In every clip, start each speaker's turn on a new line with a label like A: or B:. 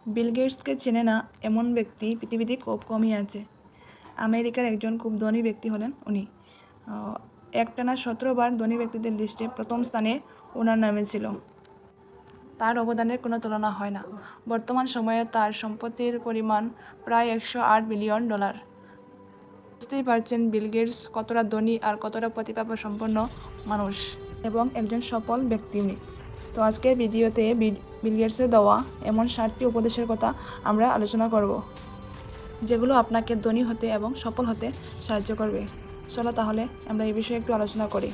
A: বিল গেটসকে চেনে না এমন ব্যক্তি পৃথিবীতে খুব কমই আছে। আমেরিকার একজন খুব ধনী ব্যক্তি হলেন উনি। একটানা 17বার ধনী ব্যক্তিদের লিস্টে প্রথম স্থানে ওনার নামে ছিল। তার অবদানের কোনো তুলনা হয় না। বর্তমান সময়ে তার সম্পত্তির পরিমাণ প্রায় $108 বিলিয়ন। বুঝতেই পারছেন বিল গেটস কতটা ধনী আর কতটা প্রতিভাব সম্পন্ন মানুষ এবং একজন সফল ব্যক্তি উনি। তো আজকের ভিডিওতে বিল গেটসের দেওয়া এমন 7টি উপদেশের কথা আমরা আলোচনা করব, যেগুলো আপনাকে ধনী হতে এবং সফল হতে সাহায্য করবে। চলো তাহলে আমরা এই বিষয়ে একটু আলোচনা করি।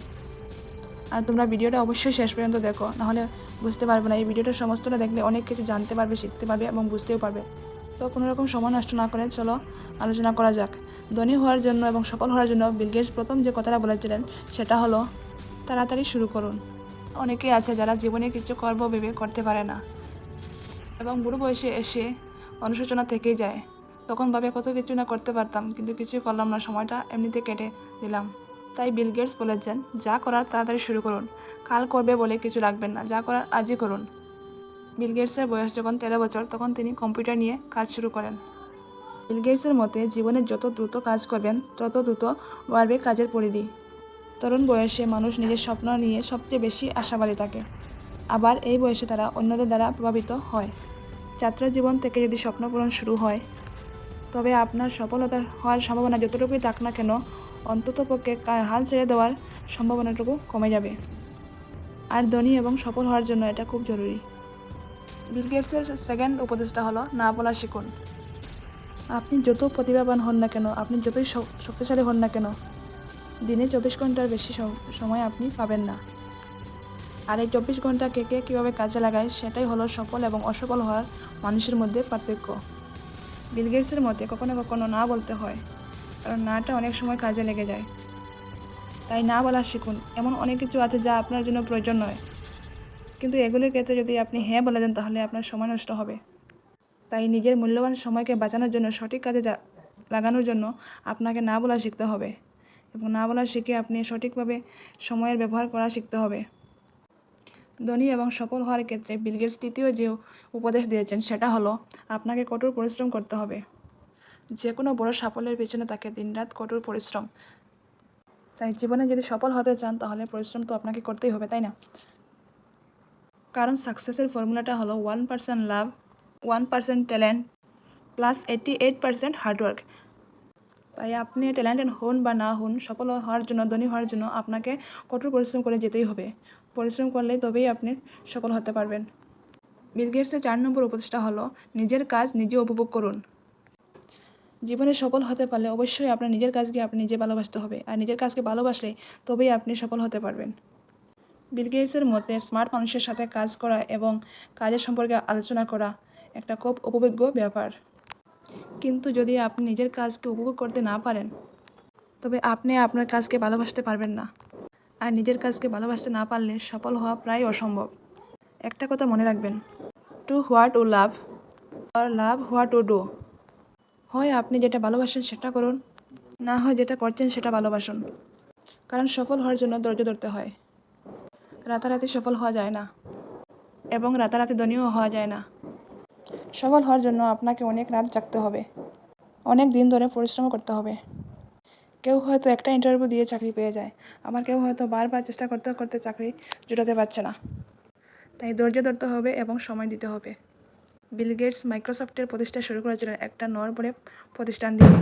A: আর তোমরা ভিডিওটা অবশ্যই শেষ পর্যন্ত দেখো, নাহলে বুঝতে পারবে না। এই ভিডিওটা সমস্তটা দেখলে অনেক কিছু জানতে পারবে, শিখতে পারবে এবং বুঝতেও পারবে। তো কোনো রকম সময় নষ্ট না করে চলো আলোচনা করা যাক। ধনী হওয়ার জন্য এবং সফল হওয়ার জন্য বিল গেটস প্রথম যে কথাটা বলেছিলেন সেটা হলো তাড়াতাড়ি শুরু করুন। অনেকেই আছে যারা জীবনে কিছু করব ভেবে করতে পারে না এবং বুড়ো বয়সে এসে অনুশোচনা থেকেই যায়। তখন ভাবে কত কিছু না করতে পারতাম, কিন্তু কিছুই করলাম না, সময়টা এমনিতে কেটে দিলাম। তাই বিল গেটস বলেছেন, যা করার তাড়াতাড়ি শুরু করুন। কাল করবে বলে কিছু রাখবেন না, যা করার আজই করুন। বিল গেটসের বয়স যখন 13 বছর, তখন তিনি কম্পিউটার নিয়ে কাজ শুরু করেন। বিল গেটসের মতে জীবনে যত দ্রুত কাজ করবেন তত দ্রুত বাড়বে কাজের পরিধি। তরুণ বয়সে মানুষ নিজের স্বপ্ন নিয়ে সবচেয়ে বেশি আশাবাদী থাকে, আবার এই বয়সে তারা অন্যদের দ্বারা প্রভাবিত হয়। ছাত্র জীবন থেকে যদি স্বপ্ন পূরণ শুরু হয়, তবে আপনার সফলতা হওয়ার সম্ভাবনা যতটুকুই থাক না কেন, অন্ততপক্ষে হাল ছেড়ে দেওয়ার সম্ভাবনাটুকু কমে যাবে। আর ধনী এবং সফল হওয়ার জন্য এটা খুব জরুরি। বিল গেটসের সেকেন্ড উপদেশটা হলো, না বলা শিখুন। আপনি যত প্রতিভাবান হন না কেন, আপনি যতই শক্তিশালী হন না কেন, দিনে 24 ঘন্টার বেশি সময় আপনি পাবেন না। আর এই 24 ঘন্টা কে কীভাবে কাজে লাগায়, সেটাই হলো সফল এবং অসফল হওয়ার মানুষের মধ্যে পার্থক্য। বিল গেটসের মতে কখনো কখনো না বলতে হয়, কারণ নাটা অনেক সময় কাজে লেগে যায়। তাই না বলা শিখুন। এমন অনেক কিছু আছে যা আপনার জন্য প্রয়োজন নয়, কিন্তু এগুলির ক্ষেত্রে যদি আপনি হ্যাঁ বলে দেন, তাহলে আপনার সময় নষ্ট হবে। তাই নিজের মূল্যবান সময়কে বাঁচানোর জন্য, সঠিক কাজে লাগানোর জন্য আপনাকে না বলা শিখতে হবে, এবং না বলা শিখে আপনি সঠিকভাবে সময়ের ব্যবহার করা শিখতে হবে। ধনী এবং সফল হওয়ার ক্ষেত্রে বিল গেটস তৃতীয় যে উপদেশ দিয়েছেন সেটা হলো, আপনাকে কঠোর পরিশ্রম করতে হবে। যে কোনো বড় সাফল্যের পেছনে থাকে দিনরাত কঠোর পরিশ্রম। তাই জীবনে যদি সফল হতে চান, তাহলে পরিশ্রম তো আপনাকে করতেই হবে, তাই না? কারণ সাকসেসের ফর্মুলাটা হলো 1% লাভ, 1% ট্যালেন্ট প্লাস 88% হার্ডওয়ার্ক। তাই আপনি ট্যালেন্টেড হন বা না হন, সফল হওয়ার জন্য, ধনী হওয়ার জন্য আপনাকে কঠোর পরিশ্রম করে যেতেই হবে। পরিশ্রম করলে তবেই আপনি সফল হতে পারবেন। বিল গেটসের 4 নম্বর উপদেশটা হলো, নিজের কাজ নিজে উপভোগ করুন। জীবনে সফল হতে পারলে অবশ্যই আপনার নিজের কাজকে আপনি নিজে ভালোবাসতে হবে, আর নিজের কাজকে ভালোবাসলে তবেই আপনি সফল হতে পারবেন। বিল গেটসের মতে স্মার্ট মানুষের সাথে কাজ করা এবং কাজের সম্পর্কে আলোচনা করা একটা খুব উপভোগ্য ব্যাপার। কিন্তু যদি আপনি নিজের কাজকে উপভোগ করতে না পারেন, তবে আপনি আপনার কাজকে ভালোবাসতে পারবেন না। আর নিজের কাজকে ভালোবাসতে না পারলে সফল হওয়া প্রায় অসম্ভব। একটা কথা মনে রাখবেন, do what you love or love what you do. হয় আপনি যেটা ভালোবাসেন সেটা করুন, না হয় যেটা করছেন সেটা ভালোবাসুন। কারণ সফল হওয়ার জন্য ধৈর্য ধরতে হয়। রাতারাতি সফল হওয়া যায় না, এবং রাতারাতি ধনীও হওয়া যায় না। সফল হওয়ার জন্য আপনাকে অনেক রাত জাগতে হবে, অনেক দিন ধরে পরিশ্রম করতে হবে। কেউ হয়তো একটা ইন্টারভিউ দিয়ে চাকরি পেয়ে যায়, আবার কেউ হয়তো বারবার চেষ্টা করতে করতে চাকরি জোটাতে পারছে না। তাই ধৈর্য ধরতে হবে এবং সময় দিতে হবে। বিল গেটস মাইক্রোসফটের প্রতিষ্ঠা শুরু করেছিলেন একটা নড়বড়ে প্রতিষ্ঠান দিয়ে,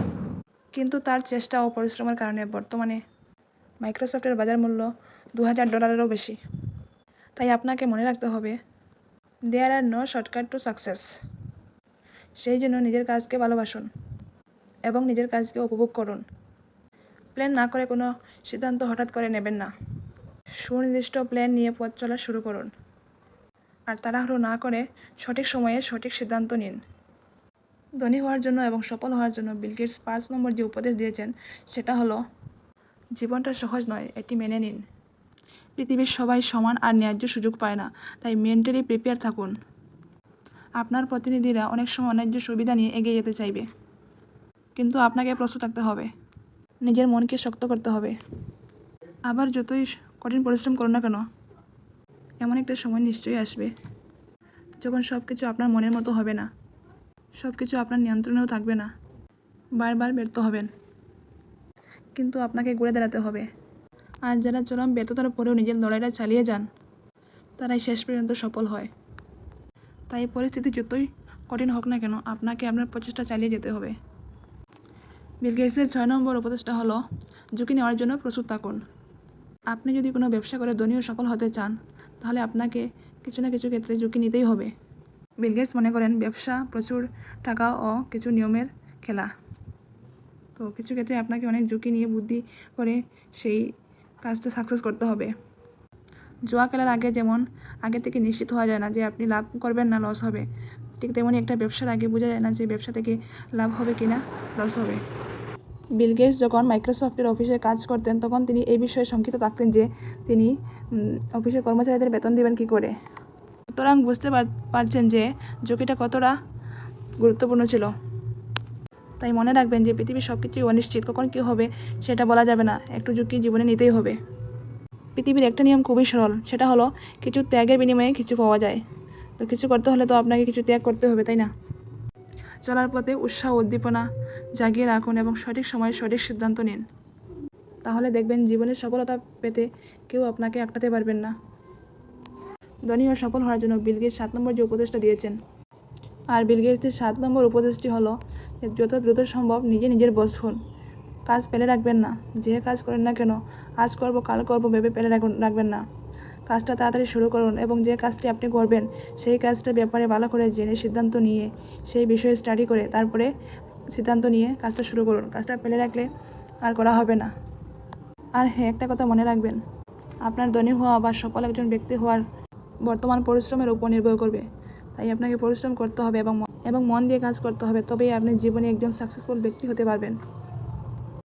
A: কিন্তু তার চেষ্টা ও পরিশ্রমের কারণে বর্তমানে মাইক্রোসফটের বাজার মূল্য $2000 বেশি। তাই আপনাকে মনে রাখতে হবে, দেয়ার আর নো শর্টকাট টু সাকসেস। সেই জন্য নিজের কাজকে ভালোবাসুন এবং নিজের কাজকে উপভোগ করুন। প্ল্যান না করে কোনো সিদ্ধান্ত হঠাৎ করে নেবেন না। সুনির্দিষ্ট প্ল্যান নিয়ে পথ চলা শুরু করুন, আর তাড়াহুড়ো না করে সঠিক সময়ে সঠিক সিদ্ধান্ত নিন। ধনী হওয়ার জন্য এবং সফল হওয়ার জন্য বিল গেটস 5 নম্বর যে উপদেশ দিয়েছেন সেটা হলো, জীবনটা সহজ নয়, এটি মেনে নিন। পৃথিবীর সবাই সমান আর ন্যায্য সুযোগ পায় না, তাই মেন্টালি প্রিপেয়ার থাকুন। আপনার প্রতিনিধিরা অনেক সময় অন্যায্য সুবিধা নিয়ে এগিয়ে যেতে চাইবে, কিন্তু আপনাকে প্রস্তুত থাকতে হবে, নিজের মনকে শক্ত করতে হবে। আবার যতই কঠিন পরিশ্রম করুন না কেন, এমন একটা সময় নিশ্চয়ই আসবে যখন সব কিছু আপনার মনের মতো হবে না, সব কিছু আপনার নিয়ন্ত্রণেও থাকবে না, বারবার ব্যর্থ হবেন, কিন্তু আপনাকে ঘুরে দাঁড়াতে হবে। আর যারা চরম ব্যর্থতার পরেও নিজের লড়াইটা চালিয়ে যান, তারাই শেষ পর্যন্ত সফল হয়। তাই পরিস্থিতি যতই কঠিন হোক না কেন, আপনাকে আপনার প্রচেষ্টা চালিয়ে যেতে হবে। বিল গেটসের 6 নম্বর উপদেশটা হলো, ঝুঁকি নেওয়ার জন্য প্রস্তুত থাকুন। আপনি যদি কোনো ব্যবসা করে ধনী ও সফল হতে চান, তাহলে আপনাকে কিছু না কিছু ক্ষেত্রে ঝুঁকি নিতেই হবে। বিল গেটস মনে করেন ব্যবসা প্রচুর টাকা ও কিছু নিয়মের খেলা। তো কিছু ক্ষেত্রে আপনাকে অনেক ঝুঁকি নিয়ে বুদ্ধি করে সেই কাজটা সাকসেস করতে হবে। জুয়া খেলার আগে যেমন আগে থেকে নিশ্চিত হওয়া যায় না যে আপনি লাভ করবেন না লস হবে, ঠিক তেমনি একটা ব্যবসার আগে বোঝা যায় না যে ব্যবসা থেকে লাভ হবে কি না লস হবে। বিল গেটস যখন মাইক্রোসফটের অফিসে কাজ করতেন, তখন তিনি এই বিষয়ে শঙ্কিত থাকতেন যে তিনি অফিসের কর্মচারীদের বেতন দেবেন কী করে। সুতরাং বুঝতে পারছেন যে ঝুঁকিটা কতটা গুরুত্বপূর্ণ ছিল। তাই মনে রাখবেন যে পৃথিবীর সব কিছুই অনিশ্চিত, কখন কী হবে সেটা বলা যাবে না, একটু ঝুঁকি জীবনে নিতেই হবে। পৃথিবীর একটা নিয়ম খুবই সরল, সেটা হলো কিছু ত্যাগের বিনিময়ে কিছু পাওয়া যায়। তো কিছু করতে হলে তো আপনাকে কিছু ত্যাগ করতে হবে, তাই না? চলার পথে উৎসাহ উদ্দীপনা জাগিয়ে রাখুন এবং সঠিক সময়ে সঠিক সিদ্ধান্ত নিন। তাহলে দেখবেন জীবনের সফলতা পেতে কেউ আপনাকে আটকাতে পারবেন না। ধনী ও সফল হওয়ার জন্য বিল গেটস 7 নম্বর যে উপদেশটা দিয়েছেন, আর বিল গেটসের 7 নম্বর উপদেশটি হলো যে যত দ্রুত সম্ভব নিজের বস হন। কাজ ফেলে রাখবেন না, যে কাজ করেন না কেন আজ করব কাল করব ভেবে ফেলে রাখবেন না। কাজটা তাড়াতাড়ি শুরু করুন এবং যে কাজটি আপনি করবেন সেই কাজটার ব্যাপারে ভালো করে জেনে সিদ্ধান্ত নিয়ে সেই বিষয়ে স্টাডি করে তারপরে সিদ্ধান্ত নিয়ে কাজটা শুরু করুন। কাজটা ফেলে রাখলে আর করা হবে না। আর হ্যাঁ, একটা কথা মনে রাখবেন, আপনার ধনী হওয়া বা সফল একজন ব্যক্তি হওয়ার বর্তমান পরিশ্রমের উপর নির্ভর করবে। তাই আপনাকে পরিশ্রম করতে হবে এবং মন দিয়ে কাজ করতে হবে, তবেই আপনি জীবনে একজন সাকসেসফুল ব্যক্তি হতে পারবেন।